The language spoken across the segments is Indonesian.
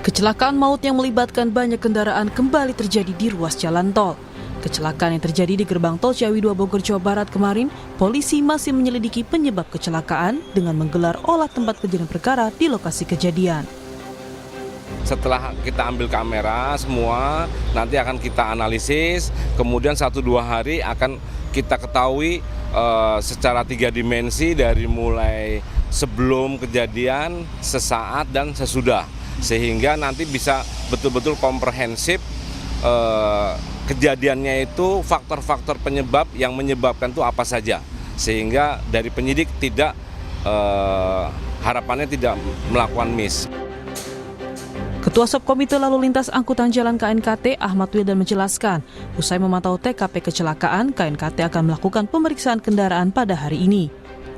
Kecelakaan maut yang melibatkan banyak kendaraan kembali terjadi di ruas jalan tol. Kecelakaan yang terjadi di gerbang tol Ciawi 2 Bogor, Jawa Barat kemarin, polisi masih menyelidiki penyebab kecelakaan dengan menggelar olah tempat kejadian perkara di lokasi kejadian. Setelah kita ambil kamera semua, nanti akan kita analisis, kemudian 1-2 hari akan kita ketahui secara 3 dimensi dari mulai sebelum kejadian, sesaat, dan sesudah. Sehingga nanti bisa betul-betul komprehensif kejadiannya itu, faktor-faktor penyebab yang menyebabkan itu apa saja. Sehingga dari penyidik tidak harapannya tidak melakukan miss. Ketua Subkomite Lalu Lintas Angkutan Jalan KNKT Ahmad Wildan menjelaskan, usai memantau TKP kecelakaan, KNKT akan melakukan pemeriksaan kendaraan pada hari ini.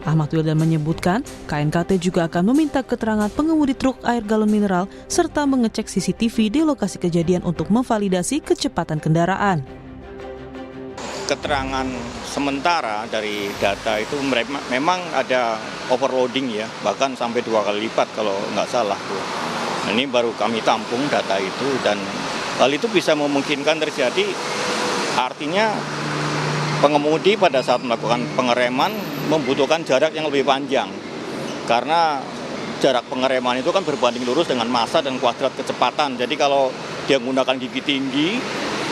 Ahmad Wildan menyebutkan, KNKT juga akan meminta keterangan pengemudi truk air galon mineral serta mengecek CCTV di lokasi kejadian untuk memvalidasi kecepatan kendaraan. Keterangan sementara dari data itu memang ada overloading ya, bahkan sampai 2 kali lipat kalau nggak salah. Ini baru kami tampung data itu, dan hal itu bisa memungkinkan terjadi, artinya pengemudi pada saat melakukan pengereman membutuhkan jarak yang lebih panjang. Karena jarak pengereman itu kan berbanding lurus dengan massa dan kuadrat kecepatan. Jadi kalau dia menggunakan gigi tinggi,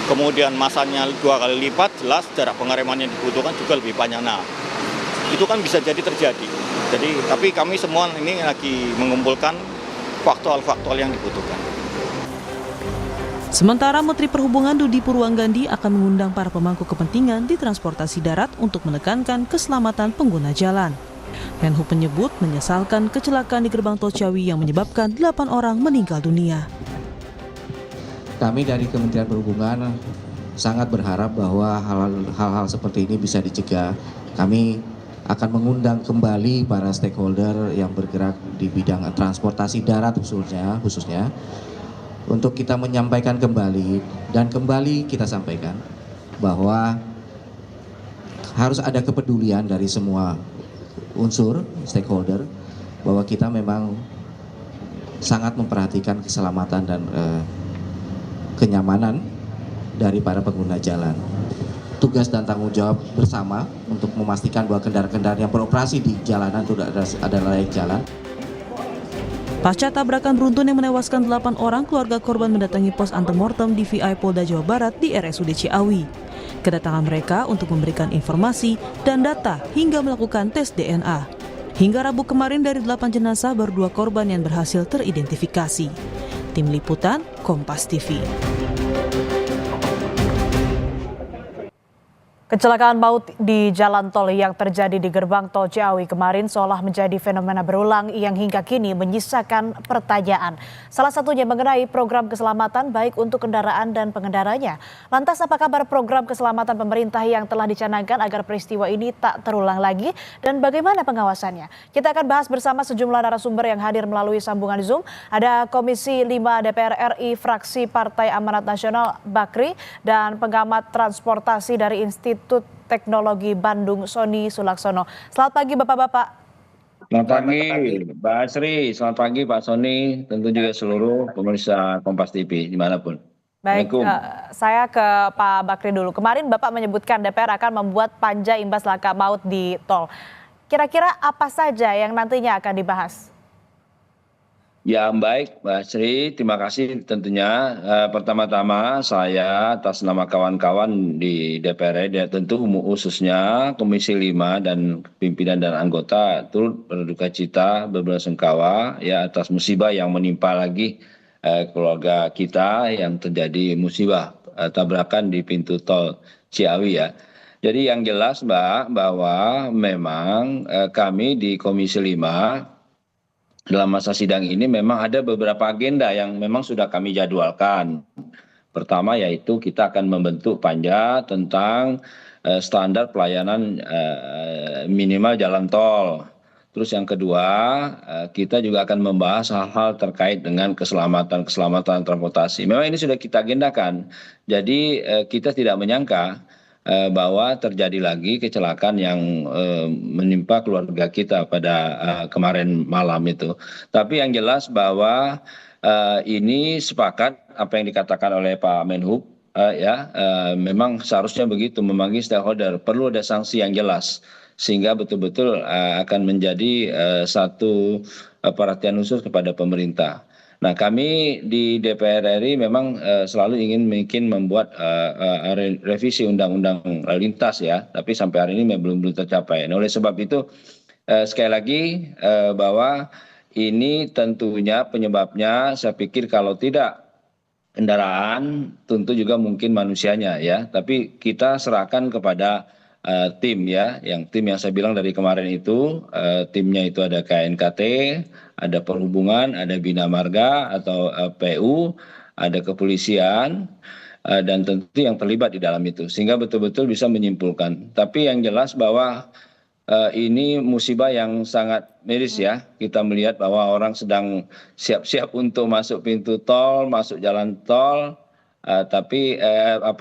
kemudian massanya 2 kali lipat, jelas jarak pengereman yang dibutuhkan juga lebih panjang. Nah, itu kan bisa jadi terjadi. Tapi kami semua ini lagi mengumpulkan faktual-faktual yang dibutuhkan. Sementara Menteri Perhubungan Dudi Purwanggandi akan mengundang para pemangku kepentingan di transportasi darat untuk menekankan keselamatan pengguna jalan. Menhub menyebut menyesalkan kecelakaan di gerbang tol Ciawi yang menyebabkan 8 orang meninggal dunia. Kami dari Kementerian Perhubungan sangat berharap bahwa hal-hal seperti ini bisa dicegah. Kami akan mengundang kembali para stakeholder yang bergerak di bidang transportasi darat khususnya untuk kita menyampaikan kembali, dan kembali kita sampaikan bahwa harus ada kepedulian dari semua unsur stakeholder, bahwa kita memang sangat memperhatikan keselamatan dan kenyamanan dari para pengguna jalan. Tugas dan tanggung jawab bersama untuk memastikan bahwa kendaraan-kendaraan yang beroperasi di jalanan itu ada layak jalan. Pasca tabrakan beruntun yang menewaskan 8 orang, keluarga korban mendatangi pos antemortem DVI Polda Jawa Barat di RSUD Ciawi. Kedatangan mereka untuk memberikan informasi dan data hingga melakukan tes DNA. Hingga Rabu kemarin dari 8 jenazah baru 2 korban yang berhasil teridentifikasi. Tim Liputan, Kompas TV. Kecelakaan maut di jalan tol yang terjadi di gerbang tol Ciawi kemarin seolah menjadi fenomena berulang yang hingga kini menyisakan pertanyaan. Salah satunya mengenai program keselamatan baik untuk kendaraan dan pengendaranya. Lantas apa kabar program keselamatan pemerintah yang telah dicanangkan agar peristiwa ini tak terulang lagi dan bagaimana pengawasannya? Kita akan bahas bersama sejumlah narasumber yang hadir melalui sambungan Zoom. Ada Komisi 5 DPR RI fraksi Partai Amanat Nasional Bakri dan pengamat transportasi dari Institut Teknologi Bandung Sony Sulaksono. Selamat pagi Bapak-bapak. Selamat pagi Mbak Asri, selamat pagi Pak Sony, tentu juga seluruh pemirsa Kompas TV dimanapun. Baik, saya ke Pak Bakri dulu. Kemarin Bapak menyebutkan DPR akan membuat panja imbas laka maut di tol. Kira-kira apa saja yang nantinya akan dibahas? Ya baik Mbak Asri, terima kasih tentunya. Pertama-tama saya atas nama kawan-kawan di DPR RI, tentu khususnya Komisi 5 dan pimpinan dan anggota turut berduka cita, berbelasungkawa ya atas musibah yang menimpa lagi keluarga kita yang terjadi musibah tabrakan di pintu tol Ciawi ya. Jadi yang jelas Mbak, bahwa memang kami di Komisi 5 dalam masa sidang ini memang ada beberapa agenda yang memang sudah kami jadwalkan. Pertama yaitu kita akan membentuk panja tentang standar pelayanan minimal jalan tol. Terus yang kedua, kita juga akan membahas hal-hal terkait dengan keselamatan transportasi. Memang ini sudah kita agendakan. Jadi kita tidak menyangka bahwa terjadi lagi kecelakaan yang menimpa keluarga kita pada kemarin malam itu. Tapi yang jelas bahwa ini sepakat apa yang dikatakan oleh Pak Menhub, memang seharusnya begitu, memanggil stakeholder, perlu ada sanksi yang jelas sehingga betul-betul akan menjadi satu perhatian khusus kepada pemerintah. Nah, kami di DPR RI memang selalu ingin membuat revisi undang-undang lalu lintas ya, tapi sampai hari ini belum tercapai. Nah, oleh sebab itu sekali lagi bahwa ini tentunya penyebabnya saya pikir kalau tidak kendaraan tentu juga mungkin manusianya ya, tapi kita serahkan kepada tim ya, tim yang saya bilang dari kemarin itu, timnya itu ada KNKT, ada Perhubungan, ada Bina Marga atau PU, ada kepolisian, dan tentu yang terlibat di dalam itu, sehingga betul-betul bisa menyimpulkan. Tapi yang jelas bahwa ini musibah yang sangat miris ya. Kita melihat bahwa orang sedang siap-siap untuk masuk pintu tol, masuk jalan tol, tapi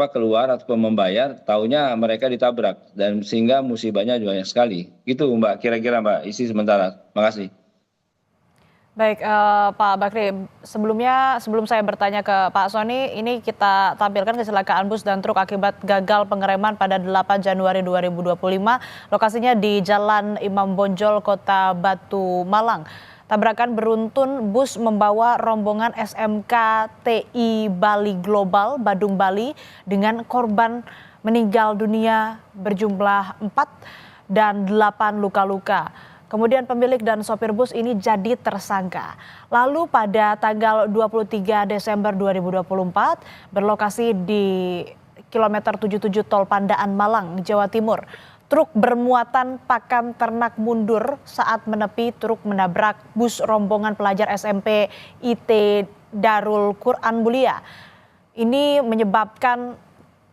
keluar atau membayar, taunya mereka ditabrak dan sehingga musibahnya banyak sekali. Gitu Mbak, kira-kira Mbak, isi sementara. Makasih. Baik, Pak Bakri, sebelum saya bertanya ke Pak Sony, ini kita tampilkan kecelakaan bus dan truk akibat gagal pengereman pada 8 Januari 2025. Lokasinya di Jalan Imam Bonjol, Kota Batu, Malang. Tabrakan beruntun bus membawa rombongan SMK TI Bali Global, Badung, Bali, dengan korban meninggal dunia berjumlah 4 dan 8 luka-luka. Kemudian pemilik dan sopir bus ini jadi tersangka. Lalu pada tanggal 23 Desember 2024 berlokasi di kilometer 77 Tol Pandaan Malang, Jawa Timur. Truk bermuatan pakan ternak mundur saat menepi, truk menabrak bus rombongan pelajar SMP IT Darul Quran Mulia. Ini menyebabkan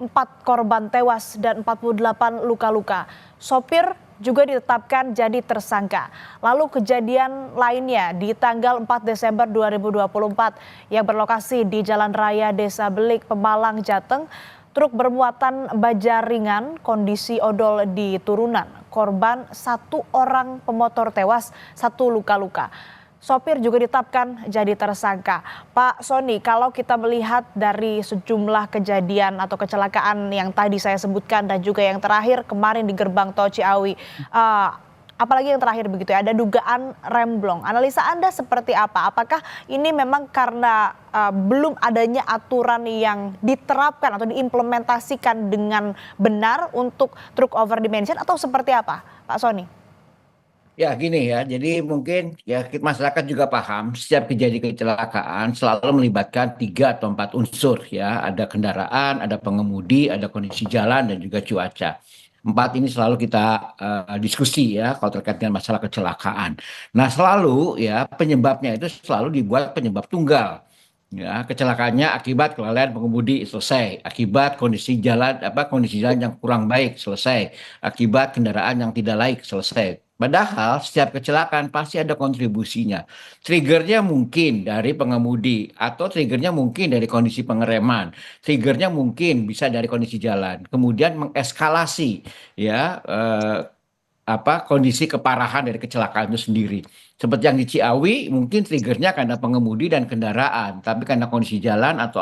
4 korban tewas dan 48 luka-luka. Sopir juga ditetapkan jadi tersangka. Lalu kejadian lainnya di tanggal 4 Desember 2024 yang berlokasi di Jalan Raya Desa Belik, Pemalang, Jateng. Truk bermuatan baja ringan, kondisi odol di turunan. Korban 1 orang pemotor tewas, 1 luka-luka. Sopir juga ditetapkan jadi tersangka. Pak Sony, kalau kita melihat dari sejumlah kejadian atau kecelakaan yang tadi saya sebutkan dan juga yang terakhir kemarin di gerbang tol Ciawi, apalagi yang terakhir begitu ya, ada dugaan remblong. Analisa Anda seperti apa? Apakah ini memang karena belum adanya aturan yang diterapkan atau diimplementasikan dengan benar untuk truk over dimension atau seperti apa, Pak Sony? Ya gini ya, jadi mungkin ya masyarakat juga paham setiap kejadian kecelakaan selalu melibatkan 3 atau 4 unsur ya. Ada kendaraan, ada pengemudi, ada kondisi jalan dan juga cuaca. 4 ini selalu kita diskusi ya kalau terkait dengan masalah kecelakaan. Nah selalu ya penyebabnya itu selalu dibuat penyebab tunggal. Ya, kecelakaannya akibat kelalaian pengemudi selesai, akibat kondisi jalan yang kurang baik selesai, akibat kendaraan yang tidak laik selesai. Padahal setiap kecelakaan pasti ada kontribusinya. Triggernya mungkin dari pengemudi atau triggernya mungkin dari kondisi pengereman, triggernya mungkin bisa dari kondisi jalan. Kemudian mengeskalasi ya kondisi keparahan dari kecelakaan itu sendiri. Seperti yang di Ciawi mungkin triggernya karena pengemudi dan kendaraan, tapi karena kondisi jalan atau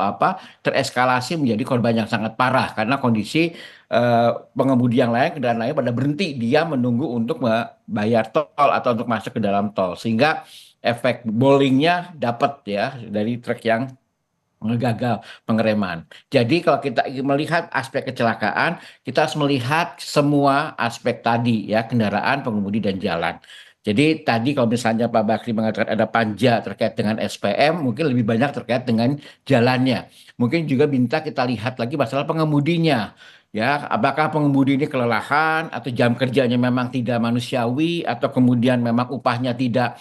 tereskalasi menjadi korban yang sangat parah karena kondisi pengemudi yang lain, kendaraan lain pada berhenti, dia menunggu untuk membayar tol atau untuk masuk ke dalam tol, sehingga efek bowlingnya dapat ya dari truk yang gagal pengereman. Jadi kalau kita ingin melihat aspek kecelakaan, kita harus melihat semua aspek tadi ya, kendaraan, pengemudi dan jalan. Jadi tadi kalau misalnya Pak Bakri mengatakan ada panja terkait dengan SPM, mungkin lebih banyak terkait dengan jalannya. Mungkin juga minta kita lihat lagi masalah pengemudinya. Ya, apakah pengemudi ini kelelahan atau jam kerjanya memang tidak manusiawi atau kemudian memang upahnya tidak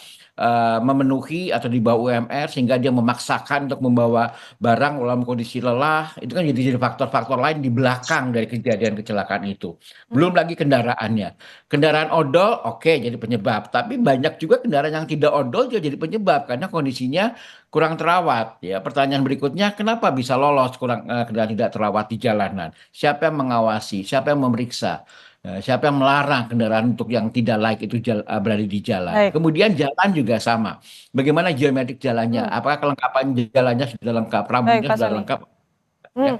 memenuhi atau di bawah UMR sehingga dia memaksakan untuk membawa barang dalam kondisi lelah. Itu kan jadi faktor-faktor lain di belakang dari kejadian kecelakaan itu. Belum lagi kendaraannya. Kendaraan odol oke, jadi penyebab, tapi banyak juga kendaraan yang tidak odol juga jadi penyebab karena kondisinya kurang terawat. Ya, pertanyaan berikutnya, kenapa bisa lolos kendaraan tidak terawat di jalanan? Siapa yang mengawasi? Siapa yang memeriksa? Siapa yang melarang kendaraan untuk yang tidak layak itu berada di jalan. Baik. Kemudian jalan juga sama. Bagaimana geometrik jalannya? Hmm. Apakah kelengkapan jalannya sudah lengkap, Baik, rambunya Pak sudah Soni. lengkap? Ya. Hmm.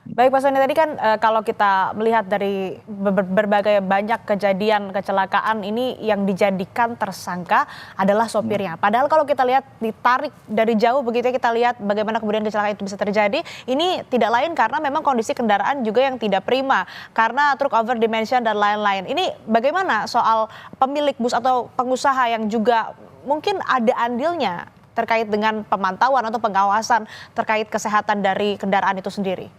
Baik Pak Soni, tadi kan kalau kita melihat dari berbagai banyak kejadian kecelakaan ini yang dijadikan tersangka adalah sopirnya. Padahal kalau kita lihat ditarik dari jauh begitu ya, kita lihat bagaimana kemudian kecelakaan itu bisa terjadi. Ini tidak lain karena memang kondisi kendaraan juga yang tidak prima karena truk over dimension dan lain-lain. Ini bagaimana soal pemilik bus atau pengusaha yang juga mungkin ada andilnya terkait dengan pemantauan atau pengawasan terkait kesehatan dari kendaraan itu sendiri?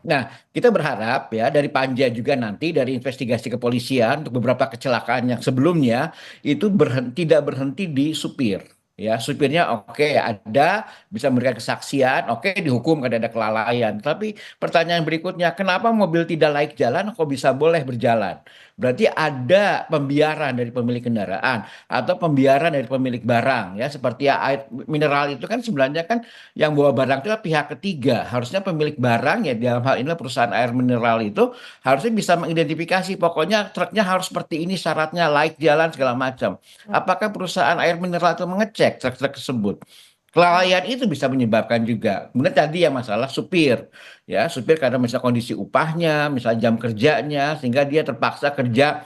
Nah, kita berharap ya dari Panja juga nanti dari investigasi kepolisian untuk beberapa kecelakaan yang sebelumnya itu tidak berhenti di supir. Ya, supirnya oke ada bisa memberikan kesaksian, oke dihukum karena ada kelalaian. Tapi pertanyaan berikutnya, kenapa mobil tidak layak jalan kok bisa boleh berjalan? Berarti ada pembiaran dari pemilik kendaraan atau pembiaran dari pemilik barang ya, seperti air mineral itu kan sebenarnya kan yang bawa barang itu kan pihak ketiga. Harusnya pemilik barang ya dalam hal ini perusahaan air mineral itu harusnya bisa mengidentifikasi pokoknya truknya harus seperti ini syaratnya layak jalan segala macam. Apakah perusahaan air mineral itu mengecek truk-truk tersebut? Kelalaian itu bisa menyebabkan juga. Kemudian tadi ya masalah supir, ya supir karena misalnya kondisi upahnya, misalnya jam kerjanya, sehingga dia terpaksa kerja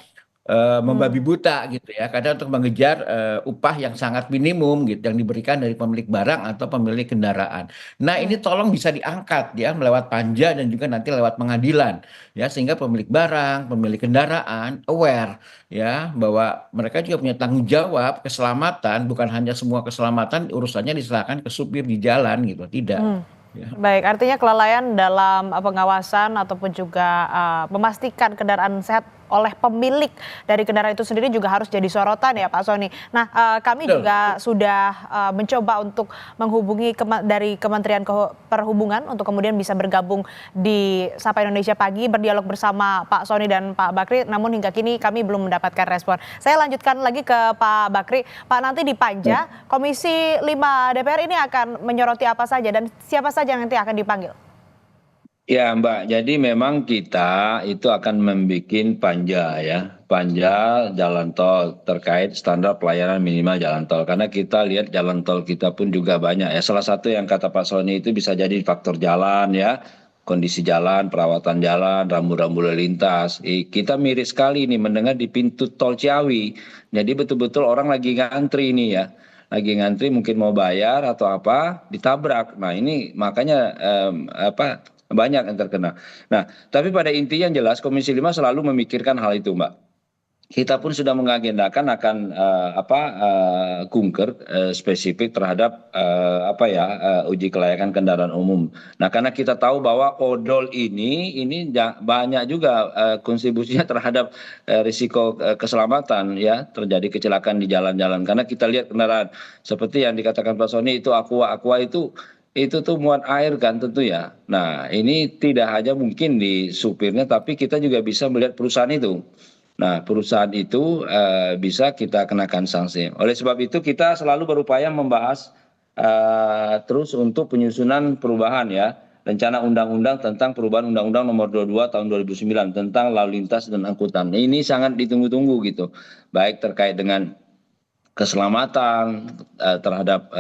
membabi buta gitu ya, kadang untuk mengejar upah yang sangat minimum gitu yang diberikan dari pemilik barang atau pemilik kendaraan. Nah ini tolong bisa diangkat ya melewat panja dan juga nanti lewat pengadilan ya sehingga pemilik barang, pemilik kendaraan aware ya bahwa mereka juga punya tanggung jawab keselamatan, bukan hanya semua keselamatan urusannya diserahkan ke supir di jalan gitu, tidak. Hmm. Ya. Baik, artinya kelalaian dalam pengawasan ataupun juga memastikan kendaraan sehat oleh pemilik dari kendaraan itu sendiri juga harus jadi sorotan ya Pak Soni. Nah, kami Betul. juga sudah mencoba untuk menghubungi dari Kementerian Perhubungan untuk kemudian bisa bergabung di Sapa Indonesia Pagi berdialog bersama Pak Soni dan Pak Bakri, namun hingga kini kami belum mendapatkan respon. Saya lanjutkan lagi ke Pak Bakri. Pak, nanti di Panja Komisi 5 DPR ini akan menyoroti apa saja dan siapa saja yang nanti akan dipanggil? Ya Mbak, jadi memang kita itu akan membuat panja ya, panja jalan tol terkait standar pelayanan minimal jalan tol. Karena kita lihat jalan tol kita pun juga banyak ya. Salah satu yang kata Pak Soni itu bisa jadi faktor jalan ya, kondisi jalan, perawatan jalan, rambu-rambu lalu lintas. Kita miris sekali nih mendengar di pintu tol Ciawi. Jadi betul-betul orang lagi ngantri nih ya. Lagi ngantri mungkin mau bayar atau apa, ditabrak. Nah ini makanya banyak yang terkena. Nah, tapi pada intinya yang jelas Komisi 5 selalu memikirkan hal itu, Mbak. Kita pun sudah mengagendakan akan kunker spesifik terhadap uji kelayakan kendaraan umum. Nah, karena kita tahu bahwa odol ini banyak juga kontribusinya terhadap risiko keselamatan ya, terjadi kecelakaan di jalan-jalan. Karena kita lihat kendaraan seperti yang dikatakan Pak Soni itu aqua itu tuh muat air kan tentu ya. Nah ini tidak hanya mungkin di supirnya tapi kita juga bisa melihat perusahaan itu. Nah perusahaan itu bisa kita kenakan sanksi. Oleh sebab itu kita selalu berupaya membahas terus untuk penyusunan perubahan ya. Rencana undang-undang tentang perubahan Undang-Undang Nomor 22 Tahun 2009 tentang lalu lintas dan angkutan. Ini sangat ditunggu-tunggu gitu. Baik terkait dengan keselamatan terhadap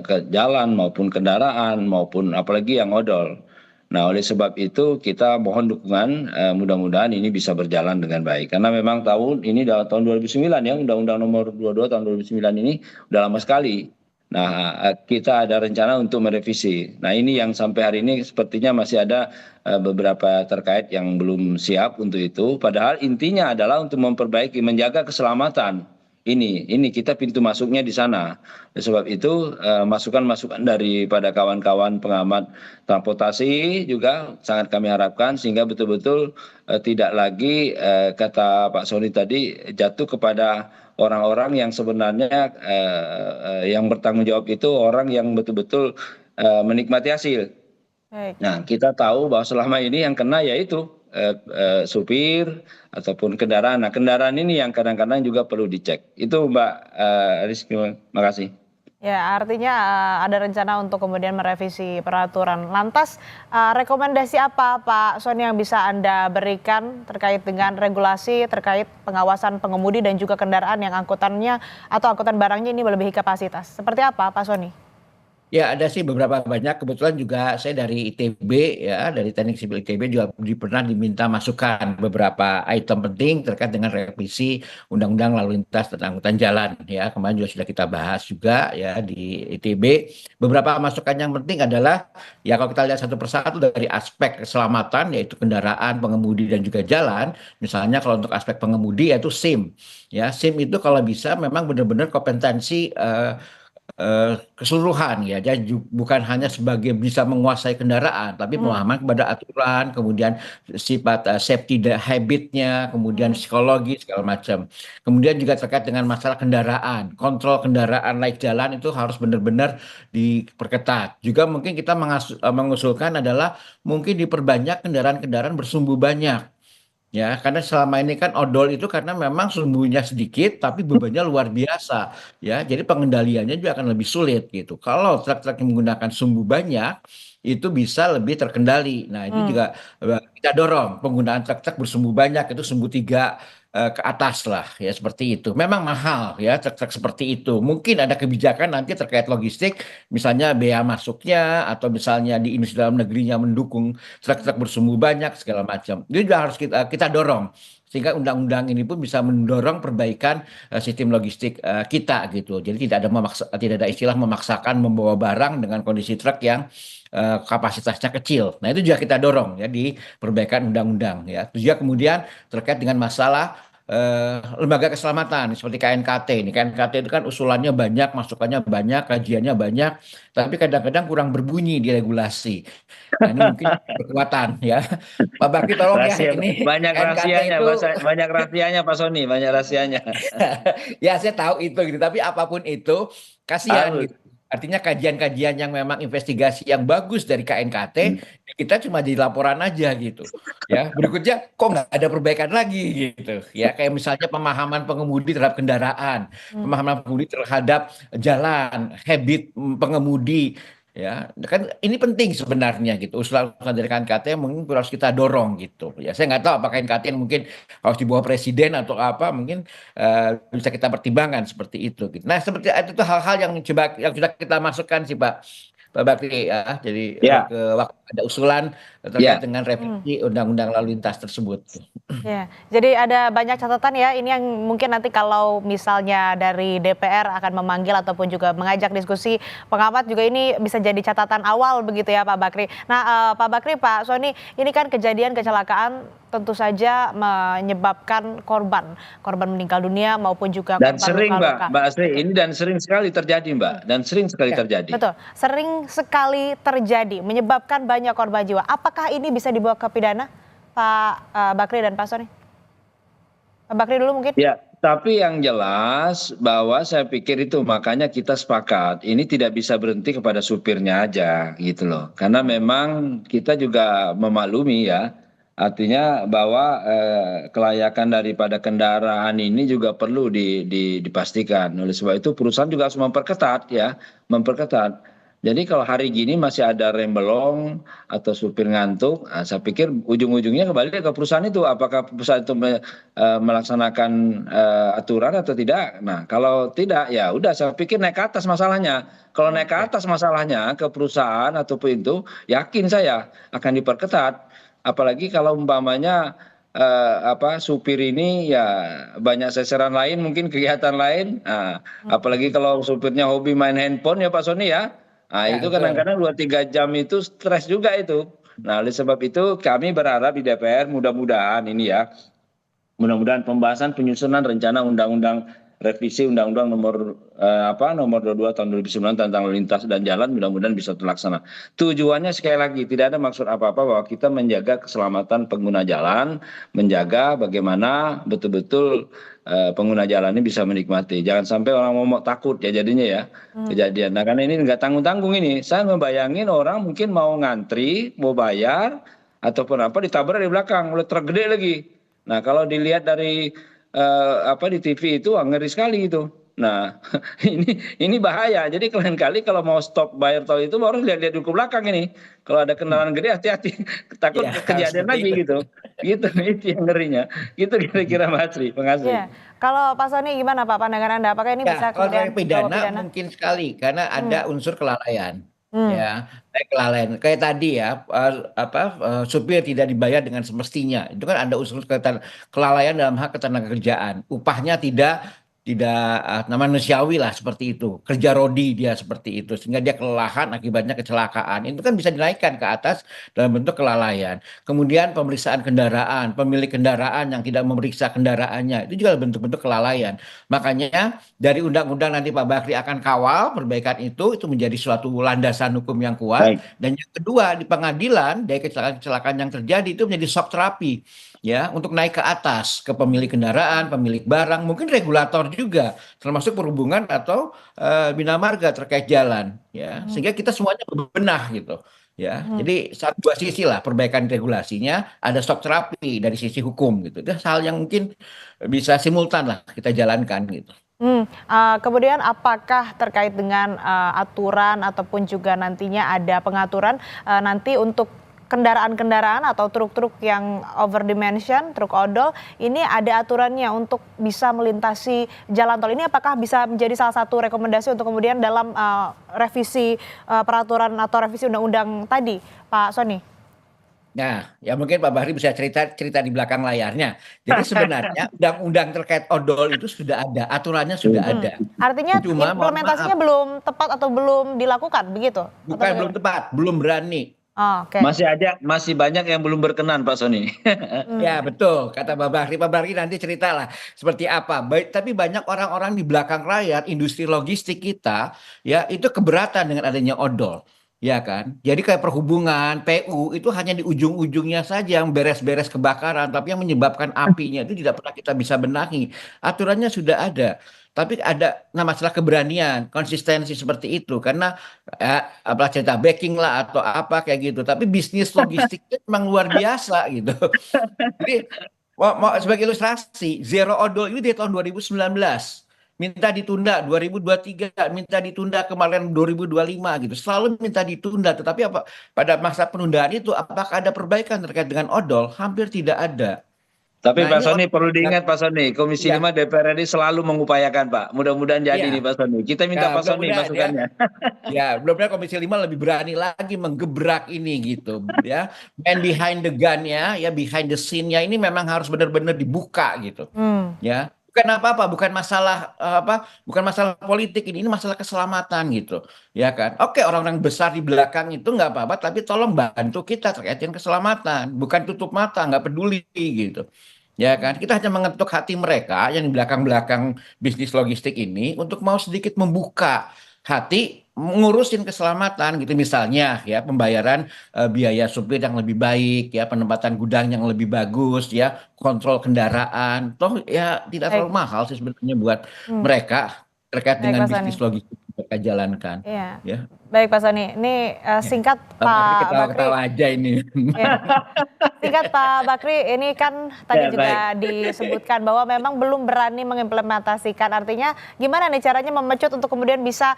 ke jalan maupun kendaraan maupun apalagi yang odol. Nah, oleh sebab itu kita mohon dukungan mudah-mudahan ini bisa berjalan dengan baik. Karena memang tahun ini tahun 2009 ya, Undang-Undang Nomor 22 Tahun 2009 ini udah lama sekali. Nah, kita ada rencana untuk merevisi. Nah, ini yang sampai hari ini sepertinya masih ada beberapa terkait yang belum siap untuk itu. Padahal intinya adalah untuk memperbaiki, menjaga keselamatan. Ini kita pintu masuknya di sana. Oleh sebab itu masukan-masukan daripada kawan-kawan pengamat transportasi juga sangat kami harapkan sehingga betul-betul tidak lagi kata Pak Soni tadi jatuh kepada orang-orang yang sebenarnya yang bertanggung jawab itu orang yang betul-betul menikmati hasil. Baik. Nah, kita tahu bahwa selama ini yang kena yaitu supir ataupun kendaraan. Nah, kendaraan ini yang kadang-kadang juga perlu dicek. Itu Mbak Rizky, makasih. Ya, artinya ada rencana untuk kemudian merevisi peraturan. Lantas, rekomendasi apa Pak Sony yang bisa Anda berikan terkait dengan regulasi terkait pengawasan pengemudi dan juga kendaraan yang angkutannya atau angkutan barangnya ini melebihi kapasitas? Seperti apa Pak Sony? Ya ada sih beberapa banyak, kebetulan juga saya dari ITB ya, dari Teknik Sipil ITB juga pernah diminta masukan beberapa item penting terkait dengan revisi Undang-Undang Lalu Lintas dan Angkutan Jalan ya. Kemarin juga sudah kita bahas juga ya di ITB. Beberapa masukan yang penting adalah ya kalau kita lihat satu persatu dari aspek keselamatan yaitu kendaraan, pengemudi dan juga jalan. Misalnya kalau untuk aspek pengemudi yaitu SIM. Ya, SIM itu kalau bisa memang benar-benar kompetensi keseluruhan ya, jadi bukan hanya sebagai bisa menguasai kendaraan, tapi pemahaman kepada aturan, kemudian sifat safety habitnya, kemudian psikologi segala macam. Kemudian juga terkait dengan masalah kendaraan, kontrol kendaraan naik jalan itu harus benar-benar diperketat. Juga mungkin kita mengusulkan adalah mungkin diperbanyak kendaraan-kendaraan bersumbu banyak. Ya, karena selama ini kan odol itu karena memang sumbunya sedikit tapi bebannya luar biasa. Ya, jadi pengendaliannya juga akan lebih sulit gitu. Kalau truk-truk yang menggunakan sumbu banyak itu bisa lebih terkendali. Nah, itu juga kita dorong penggunaan truk-truk bersumbu banyak itu sumbu 3 ke atas lah ya seperti itu. Memang mahal ya truk-truk seperti itu. Mungkin ada kebijakan nanti terkait logistik, misalnya bea masuknya atau misalnya di industri dalam negerinya mendukung truk-truk bersumbu banyak segala macam. Itu juga harus kita dorong sehingga undang-undang ini pun bisa mendorong perbaikan sistem logistik kita gitu. Jadi tidak ada istilah memaksakan membawa barang dengan kondisi truk yang kapasitasnya kecil. Nah, itu juga kita dorong ya di perbaikan undang-undang ya. Terus juga kemudian terkait dengan masalah lembaga keselamatan seperti KNKT ini. KNKT itu kan usulannya banyak, masukannya banyak, kajiannya banyak, tapi kadang-kadang kurang berbunyi di regulasi. Nah, ini mungkin kekuatan ya. Pak Bakri tolong ya Rahasia, ini banyak KNKT rahasianya, itu banyak rahasianya Pak Sony, banyak rahasianya. ya saya tahu itu gitu, tapi apapun itu kasihan Harus. gitu. Artinya kajian-kajian yang memang investigasi yang bagus dari KNKT kita cuma di laporan aja gitu. Ya, berikutnya kok nggak ada perbaikan lagi gitu. Ya, kayak misalnya pemahaman pengemudi terhadap kendaraan, pemahaman pengemudi terhadap jalan, habit pengemudi. Ya, kan ini penting sebenarnya gitu. Usulan-usulan dari KNKT mungkin harus kita dorong gitu. Ya, saya nggak tahu apakah KNKT mungkin harus di bawah presiden atau apa, mungkin bisa kita pertimbangkan seperti itu. Gitu. Nah, seperti itu hal-hal yang coba yang sudah kita masukkan sih Pak Bakri ya. Jadi Ya, ke waktu ada usulan terkait ya. dengan revisi Undang-Undang Lalu Lintas tersebut. Ya, jadi ada banyak catatan ya, ini yang mungkin nanti kalau misalnya dari DPR akan memanggil ataupun juga mengajak diskusi pengamat juga ini bisa jadi catatan awal begitu ya Pak Bakri. Nah Pak Bakri, Pak Sony, ini kan kejadian kecelakaan tentu saja menyebabkan korban meninggal dunia maupun juga Dan korban sering luka-luka. Mbak Asri, ini dan sering sekali terjadi Mbak, dan sering sekali Ya, terjadi. Betul, sering sekali terjadi menyebabkan banyak korban jiwa. Apakah ini bisa dibawa ke pidana, Pak Bakri dan Pak Sony? Pak Bakri dulu mungkin. Ya, tapi yang jelas bahwa saya pikir itu makanya kita sepakat ini tidak bisa berhenti kepada supirnya aja gitu loh. Karena memang kita juga memaklumi ya, artinya bahwa kelayakan daripada kendaraan ini juga perlu dipastikan. Oleh sebab itu perusahaan juga harus memperketat ya, memperketat. Jadi kalau hari gini masih ada rem belum atau supir ngantuk, saya pikir ujung-ujungnya kembali ke perusahaan itu. Apakah perusahaan itu melaksanakan aturan atau tidak? Nah, kalau tidak, ya udah saya pikir naik ke atas masalahnya. Kalau naik ke atas masalahnya ke perusahaan ataupun itu, yakin saya akan diperketat. Apalagi kalau umpamanya supir ini ya banyak seseran lain, mungkin kegiatan lain. Nah, apalagi kalau supirnya hobi main handphone ya Pak Sony ya. Nah, ya itu betul. kadang-kadang 2-3 jam itu stres juga itu. Nah, oleh sebab itu kami berharap di DPR mudah-mudahan ini ya, mudah-mudahan pembahasan penyusunan rencana undang-undang revisi undang-undang nomor 22 tahun 2009 tentang lalu lintas dan jalan mudah-mudahan bisa terlaksana. Tujuannya sekali lagi tidak ada maksud apa-apa bahwa kita menjaga keselamatan pengguna jalan, menjaga bagaimana betul-betul pengguna jalan ini bisa menikmati. Jangan sampai orang mau takut ya jadinya ya kejadian. Nah, karena ini nggak tanggung-tanggung ini. Saya ngebayangin orang mungkin mau ngantri, mau bayar ataupun apa ditabrak di belakang oleh truk gede lagi. Nah, kalau dilihat dari di TV itu ngeri sekali itu. Nah, ini bahaya. Jadi lain kali kalau mau stop bayar tol itu harus lihat-lihat dulu ke belakang ini. Kalau ada kendaraan gede hati-hati, takut Ya, kejadian seperti lagi itu. gitu. Gitu itu yang ngerinya. Gitu kira-kira Mas Sri. Makasih. Iya. Kalau Pak Sony gimana Pak pandangan Anda? Apakah ini bisa Ya, kalau dari kemudian dibawa pidana pidana? mungkin sekali karena Hmm. ada unsur kelalaian. Hmm. Ya, kelalaian. Kayak tadi ya, supir tidak dibayar dengan semestinya. Itu kan ada unsur kelalaian dalam hak ketenagakerjaan. Upahnya tidak manusiawi lah seperti itu. Kerja rodi dia seperti itu sehingga dia kelelahan akibatnya kecelakaan. Itu kan bisa dinaikkan ke atas dalam bentuk kelalaian. Kemudian pemeriksaan kendaraan, pemilik kendaraan yang tidak memeriksa kendaraannya itu juga bentuk-bentuk kelalaian. Makanya dari undang-undang nanti Pak Bakri akan kawal perbaikan itu menjadi suatu landasan hukum yang kuat. Baik. Dan yang kedua di pengadilan dari kecelakaan-kecelakaan yang terjadi itu menjadi shock terapi ya untuk naik ke atas ke pemilik kendaraan, pemilik barang, mungkin regulator juga termasuk perhubungan atau bina marga terkait jalan ya sehingga kita semuanya berbenah gitu. Ya, jadi dua sisi lah perbaikan regulasinya, ada shock terapi dari sisi hukum gitu. Itu hal yang mungkin bisa simultan lah kita jalankan gitu. Kemudian apakah terkait dengan aturan ataupun juga nantinya ada pengaturan nanti untuk kendaraan-kendaraan atau truk-truk yang over dimension, truk odol, ini ada aturannya untuk bisa melintasi jalan tol. Ini apakah bisa menjadi salah satu rekomendasi untuk kemudian dalam revisi peraturan atau revisi undang-undang tadi, Pak Sony? Nah, ya mungkin Pak Bahri bisa cerita di belakang layarnya. Jadi sebenarnya undang-undang terkait odol itu sudah ada, aturannya sudah ada. Artinya Cuma mohon implementasinya maaf, belum tepat atau belum dilakukan, begitu? Atau bukan belum bagaimana? tepat, belum berani. Oh, oke. Masih banyak yang belum berkenan Pak Sony. Ya betul, kata Pak Bahri. Pak Bahri nanti ceritalah seperti apa. Tapi banyak orang-orang di belakang layar, industri logistik kita, ya itu keberatan dengan adanya odol. Ya kan, jadi kayak perhubungan, PU itu hanya di ujung-ujungnya saja yang beres-beres kebakaran, tapi yang menyebabkan apinya itu tidak pernah kita bisa benahi. Aturannya sudah ada, tapi ada masalah keberanian, konsistensi seperti itu, karena apa cerita backing lah atau apa kayak gitu. Tapi bisnis logistiknya memang luar biasa gitu. Jadi sebagai ilustrasi, Zero Odol ini dari tahun 2019 minta ditunda 2023, minta ditunda kemarin 2025 gitu. Selalu minta ditunda, tetapi apa pada masa penundaan itu apakah ada perbaikan terkait dengan odol? Hampir tidak ada. Tapi Nah, Pak ini Sony perlu diingat Pak Sony, Komisi ya, 5 DPR RI selalu mengupayakan Pak. Mudah-mudahan jadi nih iya. Pak Sony. Kita minta Ya, Pak Sony mudah-mudahan ya. masukannya. Ya, mudah-mudahan Komisi 5 lebih berani lagi menggebrak ini gitu ya. Man behind the gun-nya, ya behind the scene-nya ini memang harus benar-benar dibuka gitu. Ya. Bukan apa-apa, bukan masalah politik ini masalah keselamatan gitu. Ya kan? Oke, orang-orang besar di belakang itu nggak apa-apa, tapi tolong bantu kita terkait dengan keselamatan, bukan tutup mata, nggak peduli gitu. Ya kan, kita hanya mengetuk hati mereka yang di belakang-belakang bisnis logistik ini untuk mau sedikit membuka hati ngurusin keselamatan gitu misalnya ya pembayaran biaya supir yang lebih baik ya penempatan gudang yang lebih bagus ya kontrol kendaraan toh ya tidak Baik. terlalu mahal sih sebenarnya buat mereka terkait Baik, dengan Pak Sony. bisnis logistik yang mereka jalankan Iya. ya. Baik Pak Sony, ini singkat Pak Pak Bakri. ketawa-ketawa aja ini. Ya. Singkat Pak Bakri, ini kan tadi Ya, juga disebutkan bahwa memang belum berani mengimplementasikan. Artinya gimana nih caranya memecut untuk kemudian bisa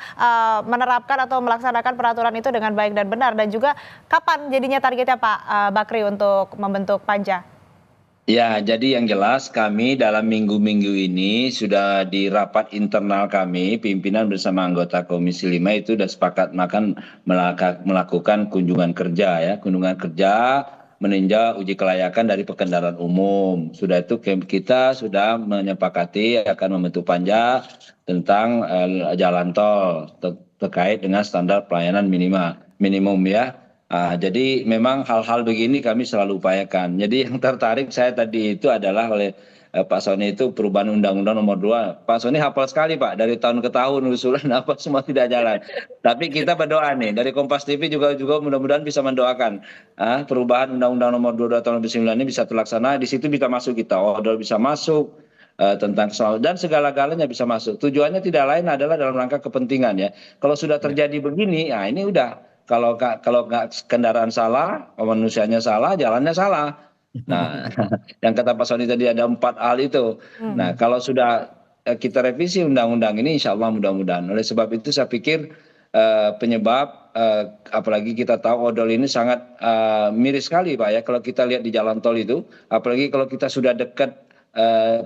menerapkan atau melaksanakan peraturan itu dengan baik dan benar. Dan juga kapan jadinya targetnya Pak Bakri untuk membentuk panja? Ya, jadi yang jelas kami dalam minggu-minggu ini sudah di rapat internal kami, pimpinan bersama anggota Komisi 5 itu sudah sepakat melakukan kunjungan kerja ya, kunjungan kerja meninjau uji kelayakan dari kendaraan umum. Sudah itu kita sudah menyepakati akan membentuk panja tentang jalan tol terkait dengan standar pelayanan minimum ya. Jadi memang hal-hal begini kami selalu upayakan. Jadi yang tertarik saya tadi itu adalah oleh Pak Sony itu perubahan Undang-Undang Nomor 2. Pak Sony hafal sekali Pak, dari tahun ke tahun usulan apa semua tidak jalan. Tapi kita berdoa nih, dari Kompas TV juga mudah-mudahan bisa mendoakan perubahan Undang-Undang Nomor 22 tahun 2009 ini bisa terlaksana. Di situ bisa masuk kita, odol bisa masuk, tentang soal dan segala-galanya bisa masuk. Tujuannya tidak lain adalah dalam rangka kepentingan ya. Kalau sudah terjadi begini, nah ini udah. Kalau nggak kendaraan salah, manusianya salah, jalannya salah. Nah, yang kata Pak Sony tadi ada 4 hal itu. Nah, kalau sudah kita revisi undang-undang ini, insya Allah mudah-mudahan. Oleh sebab itu saya pikir penyebab apalagi kita tahu odol ini sangat miris sekali Pak ya, kalau kita lihat di jalan tol itu, apalagi kalau kita sudah dekat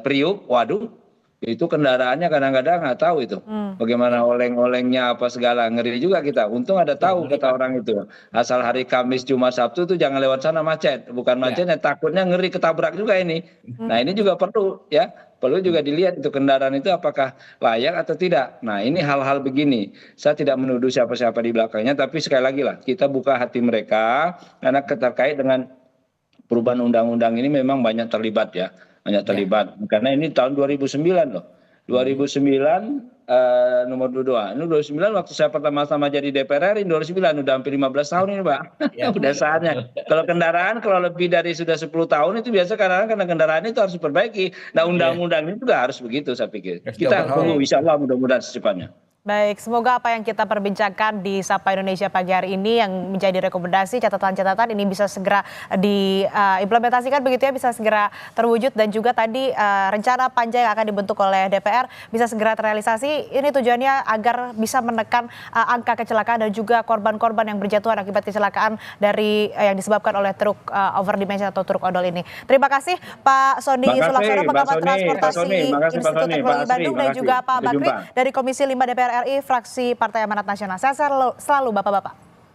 Priuk, waduh itu kendaraannya kadang-kadang nggak tahu itu bagaimana oleng-olengnya apa segala, ngeri juga kita. Untung ada tahu kata orang itu, asal hari Kamis Jumat Sabtu itu jangan lewat sana macet, bukan macetnya takutnya ngeri ketabrak juga ini. Nah ini juga perlu ya, perlu juga dilihat itu kendaraan itu apakah layak atau tidak. Nah ini hal-hal begini, saya tidak menuduh siapa-siapa di belakangnya, tapi sekali lagi lah kita buka hati mereka karena terkait dengan perubahan undang-undang ini memang banyak terlibat ya, banyak terlibat. Karena ini tahun 2009 loh. 2009 nomor 22. Ini 2009 waktu saya pertama-tama jadi DPR RI 2009, udah hampir 15 tahun ini Pak. Udah saatnya. Kalau kendaraan kalau lebih dari sudah 10 tahun itu biasa karena kendaraan itu harus diperbaiki. Nah undang-undang ini juga harus begitu saya pikir. Kita tunggu insya Allah mudah-mudahan secepatnya. Baik, semoga apa yang kita perbincangkan di Sapa Indonesia pagi hari ini yang menjadi rekomendasi, catatan-catatan ini bisa segera diimplementasikan begitu ya, bisa segera terwujud, dan juga tadi rencana panja yang akan dibentuk oleh DPR bisa segera terrealisasi. Ini tujuannya agar bisa menekan angka kecelakaan dan juga korban-korban yang berjatuhan akibat kecelakaan dari yang disebabkan oleh truk overdimension atau truk odol ini. Terima kasih Pak Sony Sulaksono, Pengamat Transportasi Institut Teknologi Bandung, dan juga Pak Bakri dari Komisi 5 DPR RI fraksi Partai Amanat Nasional. Saya selalu Bapak-bapak.